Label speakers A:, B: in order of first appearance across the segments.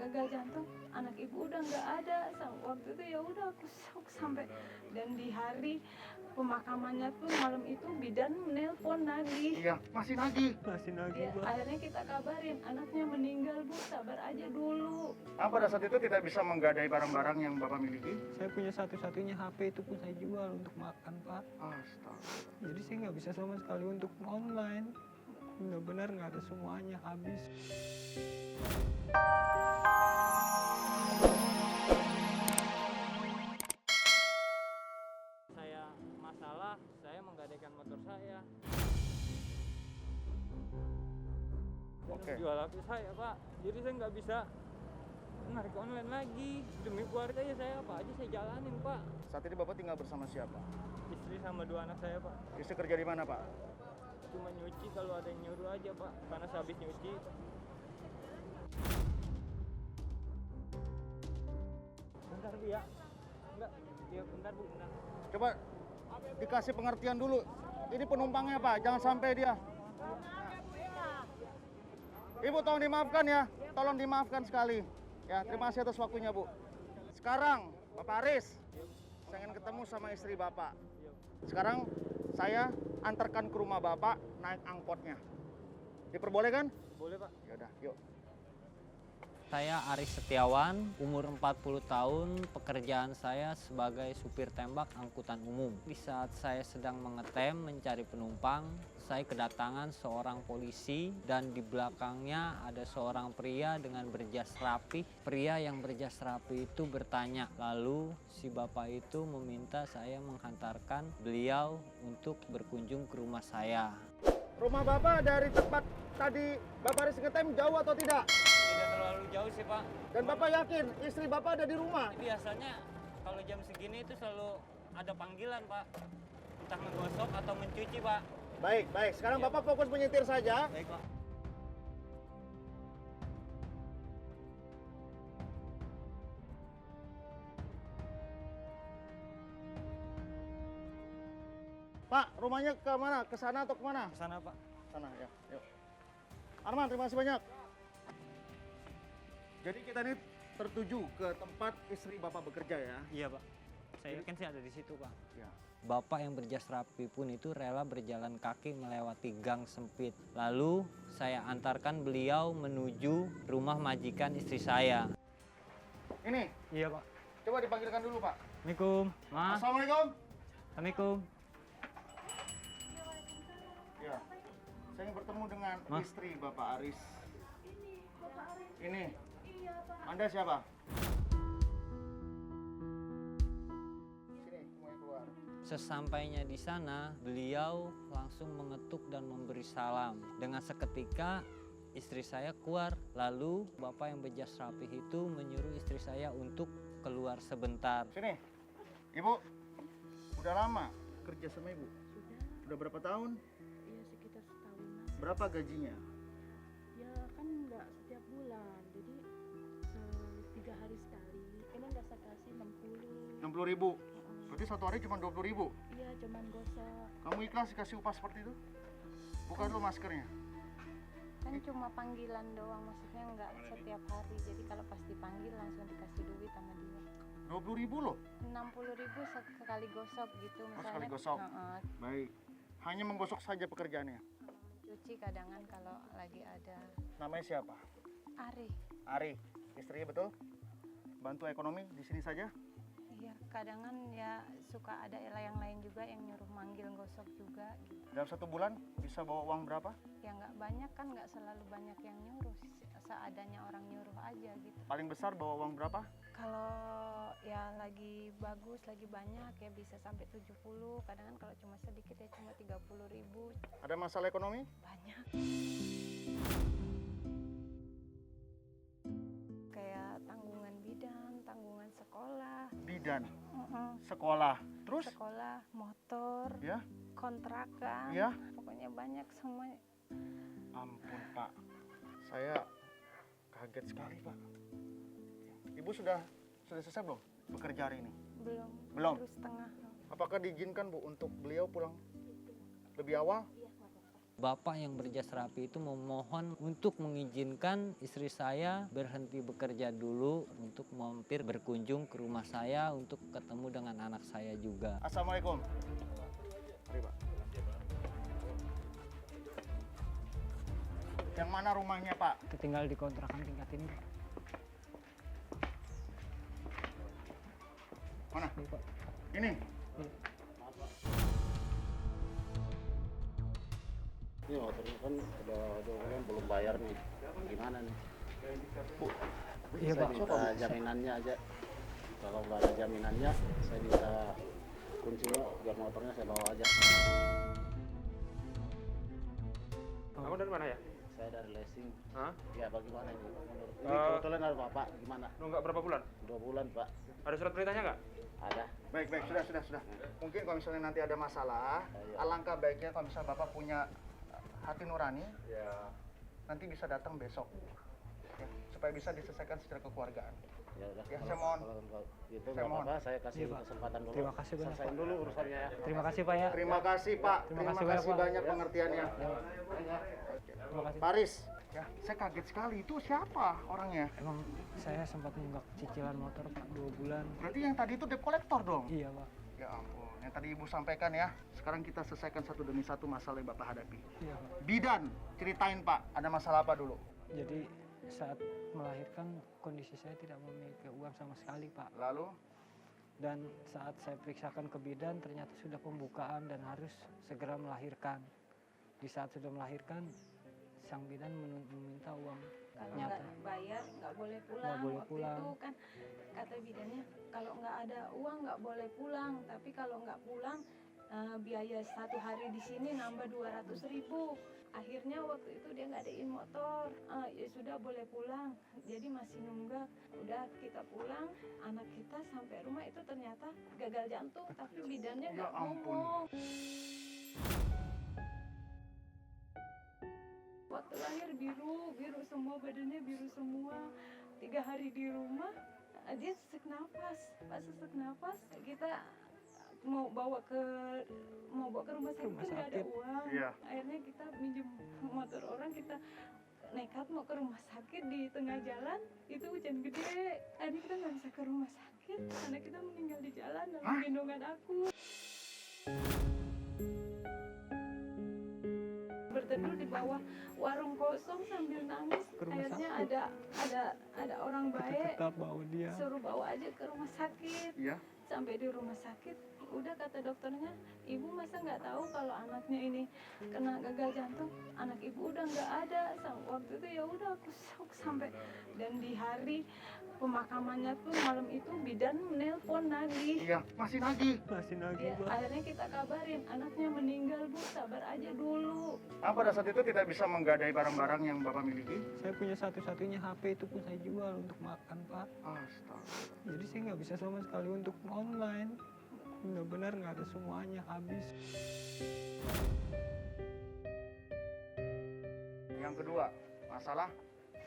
A: gagal jantung, anak ibu udah nggak ada. Waktu itu ya udah aku shock sampai, dan di hari pemakamannya tuh malam itu bidan menelpon nagih.
B: Iya, masih nagih.
A: Ya, akhirnya kita kabarin anaknya meninggal, Bu, sabar aja dulu.
B: Pada saat itu tidak bisa menggadai barang-barang yang Bapak miliki?
C: Saya punya satu-satunya HP, itu pun saya jual untuk makan, Pak.
B: Astaga.
C: Jadi saya nggak bisa sama sekali untuk online. Benar-benar nggak ada, semuanya habis. Saya masalah, saya menggadaikan motor saya.
B: Oke.
C: Jual HP saya, Pak. Jadi saya nggak bisa narik online lagi. Demi keluarga ya saya apa aja saya jalanin, Pak.
B: Saat ini Bapak tinggal bersama siapa?
C: Istri sama 2 anak saya, Pak.
B: Istri kerja di mana, Pak?
C: Cuma nyuci kalau ada yang nyuruh aja, Pak. Karena saya habis nyuci. Bentar, Bu, ya. Enggak. Iya, bentar, Bu. Bentar.
B: Coba dikasih pengertian dulu. Ini penumpangnya, Pak. Jangan sampai dia. Ibu tolong dimaafkan ya. Tolong dimaafkan sekali. Ya, terima kasih atas waktunya, Bu. Sekarang, Bapak Aris, saya ingin ketemu sama istri Bapak. Sekarang saya antarkan ke rumah Bapak naik angkotnya. Diperbolehkan?
C: Boleh, Pak.
B: Ya udah, yuk.
D: Saya Aris Setiawan, umur 40 tahun, pekerjaan saya sebagai supir tembak angkutan umum. Di saat saya sedang mengetem mencari penumpang, saya kedatangan seorang polisi dan di belakangnya ada seorang pria dengan berjas rapi. Pria yang berjas rapi itu bertanya, lalu si bapak itu meminta saya menghantarkan beliau untuk berkunjung ke rumah saya.
B: Rumah Bapak dari tempat tadi Bapak Aris ngetem jauh atau tidak?
C: Tidak terlalu jauh sih, Pak.
B: Dan Bapak yakin istri Bapak ada di rumah?
C: Biasanya kalau jam segini itu selalu ada panggilan, Pak. Entah menggosok atau mencuci, Pak.
B: Baik, baik. Sekarang Bapak fokus menyetir saja.
C: Baik, Pak.
B: Pak, rumahnya ke mana? Ke sana atau ke mana?
C: Ke sana, Pak.
B: Sana ya, yuk. Arman, terima kasih banyak. Jadi kita ini tertuju ke tempat istri Bapak bekerja ya?
C: Iya, Pak. Saya yakin sih ada di situ, Pak.
B: Ya.
D: Bapak yang berjas rapi pun itu rela berjalan kaki melewati gang sempit. Lalu saya antarkan beliau menuju rumah majikan istri saya.
B: Ini,
C: Iya, Pak.
B: coba dipanggilkan dulu Pak.
C: Assalamualaikum, Ma.
B: Assalamualaikum.
C: Assalamualaikum.
B: Ya, saya ingin bertemu dengan
C: Ma.
B: istri Bapak Aris.
A: Ini Bapak Aris.
B: Ini,
A: Iya, Pak.
B: Anda siapa? Sini, semuanya keluar.
D: Sesampainya di sana, beliau langsung mengetuk dan memberi salam. Dengan seketika istri saya keluar, lalu bapak yang berjas rapih itu menyuruh istri saya untuk keluar sebentar.
B: Sini, Ibu. Udah lama kerja sama Ibu?
A: Sudah,
B: Udah berapa tahun?
A: ya sekitar setahunan.
B: Berapa gajinya?
A: Ya kan nggak setiap bulan, jadi 3 hari sekali. Emang nggak saya kasih 60.
B: 60.000. Berarti satu hari cuma 20.000.
A: Iya, cuman gosok.
B: Kamu ikhlas dikasih upah seperti itu? Buka dulu maskernya.
A: Kan cuma panggilan doang, maksudnya nggak setiap hari. Jadi kalau pas dipanggil langsung dikasih duit sama dia.
B: 20.000 loh.
A: 60.000 sekali gosok gitu misalnya.
B: sekali gosok.
A: Heeh.
B: Baik. Hanya menggosok saja pekerjaannya.
A: Cuci kadangan kalau lagi ada.
B: Namanya siapa?
A: Ari.
B: Ari. Istrinya betul? Bantu ekonomi di sini saja?
A: Iya, kadangan ya suka ada yang lain juga yang nyuruh manggil gosok juga gitu.
B: Dalam satu bulan bisa bawa uang berapa?
A: Ya nggak banyak kan, nggak selalu banyak yang nyuruh, seadanya orang nyuruh aja gitu.
B: Paling besar bawa uang berapa?
A: Kalau ya lagi bagus, lagi banyak ya bisa sampai 70, kadang kalau cuma sedikit ya cuma 30.000.
B: Ada masalah ekonomi?
A: Banyak. Kayak tanggungan bidan, tanggungan sekolah,
B: Bidan, sekolah, terus?
A: sekolah, motor,
B: Ya,
A: kontrakan,
B: ya.
A: pokoknya banyak semuanya.
B: Ampun Pak, saya kaget sekali Pak. Ibu sudah selesai belum bekerja hari ini?
A: Belum.
B: Belum?
A: Baru setengah.
B: Apakah diizinkan Bu untuk beliau pulang lebih awal?
A: Iya, nggak apa-apa.
D: Bapak yang berjas rapi itu memohon untuk mengizinkan istri saya berhenti bekerja dulu untuk mampir berkunjung ke rumah saya untuk ketemu dengan anak saya juga.
B: Assalamualaikum. Mari, Pak. Yang mana rumahnya, Pak?
C: Tinggal di kontrakan tingkat ini, Pak.
B: Mana?
C: Ini, Pak.
B: Ini.
E: Ini motornya kan udah 2 bulan belum bayar nih. Gimana nih?
C: Iya,
E: Saya
C: Pak.
E: minta jaminannya aja. Kalau nggak ada jaminannya, saya minta kuncinya biar motornya saya bawa aja.
F: Kamu dari mana ya?
E: Saya dari leasing.
F: Hah?
E: Ya bagaimana ini? Menurut ini
F: Eh,
E: kebetulan ada bapak gimana?
F: Nunggak berapa bulan?
E: 2 bulan pak.
F: Ada surat perintahnya nggak?
E: Ada.
B: Baik, sudah. Mungkin kalau misalnya nanti ada masalah, alangkah baiknya kalau misalnya Bapak punya hati nurani,
F: Ya.
B: nanti bisa datang besok. Ya, supaya bisa diselesaikan secara kekeluargaan.
E: Ya udah.
B: Ya, saya mohon.
E: Kalau gitu
B: Saya
E: nggak
B: mohon.
E: apa-apa, saya kasih
C: Iya, Pak.
E: kesempatan dulu.
C: Terima kasih banyak,
E: Selesaiin
C: Pak.
E: dulu urusannya ya.
C: Terima kasih, Pak ya.
B: Terima kasih Pak,
C: Terima
B: terima
C: kasih
B: kasih
C: banyak, Pak.
B: banyak pengertiannya.
C: Terima kasih.
B: Paris, ya saya kaget sekali, itu siapa orangnya?
C: Emang saya sempat nunggak cicilan motor, Pak, 2 bulan.
B: Berarti yang tadi itu debt collector dong?
C: Iya, Pak.
B: Ya ampun, yang tadi Ibu sampaikan ya, sekarang kita selesaikan satu demi satu masalah yang Bapak hadapi.
C: Iya, Pak.
B: Bidan, ceritain Pak, ada masalah apa dulu?
C: Jadi saat melahirkan kondisi saya tidak memiliki uang sama sekali, Pak.
B: Lalu?
C: Dan saat saya periksakan ke bidan ternyata sudah pembukaan dan harus segera melahirkan. Di saat sudah melahirkan, sang bidan meminta uang
A: Kalau
C: nyata.
A: nggak bayar nggak boleh pulang.
C: Nggak boleh
A: Waktu
C: pulang.
A: itu kan kata bidannya kalau nggak ada uang nggak boleh pulang. Tapi kalau nggak pulang biaya 1 hari di sini nambah 200.000. Akhirnya waktu itu dia nggak adain motor. Ya sudah boleh pulang. Jadi masih nunggak. Udah kita pulang. Anak kita sampai rumah itu ternyata gagal jantung. Tapi bidannya nggak
B: Ya ampun.
A: ngomong. Waktu lahir biru semua, badannya biru semua. 3 hari di rumah, dia sesak nafas. Pas sesak nafas, kita mau bawa ke rumah sakit,
C: Rumah
A: nggak ada
C: sakit.
A: uang.
B: Iya.
A: Akhirnya kita minjem motor orang, kita nekat mau ke rumah sakit. Di tengah jalan itu hujan gede. Akhirnya kita nggak bisa ke rumah sakit karena kita meninggal di jalan dalam gendongan aku. Berteduh di bawah warung kosong sambil nangis.
C: Ke rumah
A: Akhirnya
C: sakit.
A: ada orang baik
C: Tetap bawa dia.
A: suruh bawa aja ke rumah sakit.
B: Iya.
A: Sampai di rumah sakit, udah kata dokternya, ibu masa nggak tahu kalau anaknya ini kena gagal jantung. Anak ibu udah nggak ada. Waktu itu ya udah aku shock sampai, dan di hari pemakamannya tuh malam itu bidan menelpon nagih.
B: Iya, masih nagih.
C: Masih nagih,
A: Ya,
C: Pak.
A: akhirnya kita kabarin anaknya meninggal, Bu, sabar aja dulu.
B: Pada saat itu tidak bisa menggadai barang-barang yang Bapak miliki?
C: Saya punya satu-satunya HP, itu pun saya jual untuk makan, Pak.
B: Astaga.
C: Jadi saya nggak bisa sama sekali untuk online. Benar-benar nggak ada, semuanya habis.
B: Yang kedua, masalah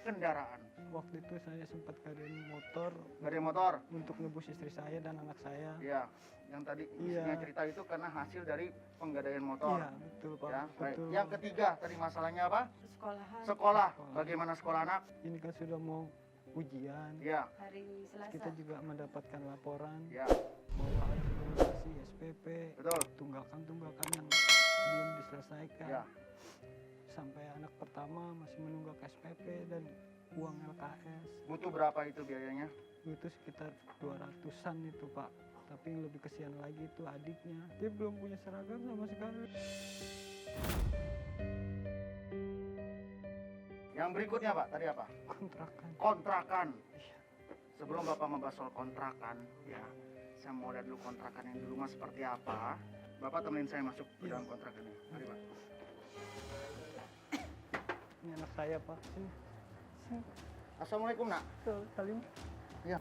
B: kendaraan.
C: Waktu itu saya sempat ngadain motor
B: Nggak ada motor?
C: untuk nebus istri saya dan anak saya.
B: Iya. Yang tadi
C: Iya.
B: istrinya cerita itu karena hasil dari penggadaian motor.
C: Iya, betul, Pak.
B: Ya, baik.
C: Betul.
B: Yang ketiga, tadi masalahnya apa?
A: Sekolahan
B: Sekolah. Bagaimana sekolah anak?
C: Ini kan sudah mau ujian.
B: Iya.
A: hari Selasa.
C: Kita juga mendapatkan laporan
B: Iya.
C: bahwa ada donasi SPP,
B: Betul.
C: tunggakan-tunggakan yang belum diselesaikan.
B: Iya.
C: Sampai anak pertama masih menunggak SPP dan uang LKS.
B: Butuh berapa itu biayanya?
C: Itu sekitar 200-an itu, Pak. Tapi yang lebih kesian lagi itu adiknya. Dia belum punya seragam sama sekali.
B: Yang berikutnya Pak, tadi apa?
C: Kontrakan.
B: Kontrakan. Sebelum Bapak membahas soal kontrakan, ya, saya mau lihat dulu kontrakan yang di rumah seperti apa. Bapak temenin saya masuk ke dalam kontrakannya. Mari Pak.
C: Ini anak saya, Pak. Sini. Sini.
B: Assalamualaikum Nak.
C: Salim.
B: Ya.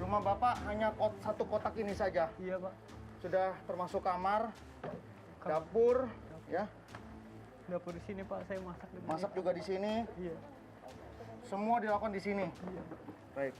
B: Rumah Bapak hanya satu kotak ini saja.
C: Iya, Pak.
B: Sudah termasuk kamar, dapur, ya.
C: Dapur di sini, Pak. Saya masak di sini.
B: Masak juga di sini.
C: Iya.
B: Semua dilakukan di sini.
C: Iya.
B: Baik.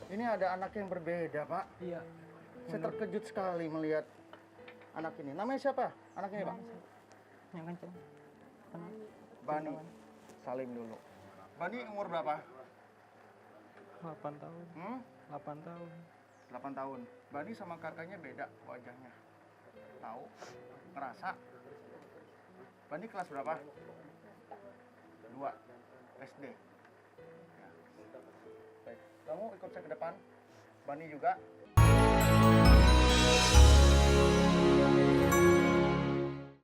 B: Ini ada anak yang berbeda, Pak.
C: Iya.
B: Saya terkejut sekali melihat anak ini. Namanya siapa? Anak ini, Pak?
C: Yang kenceng.
B: Bani. Salim dulu. Bani umur berapa?
C: 8 tahun. 8 tahun.
B: 8 tahun. Bani sama kakaknya beda wajahnya. Tahu? Ngerasa? Bani kelas berapa? 2 SD. Ya. Baik. Kamu ikut saya ke depan. Bani juga.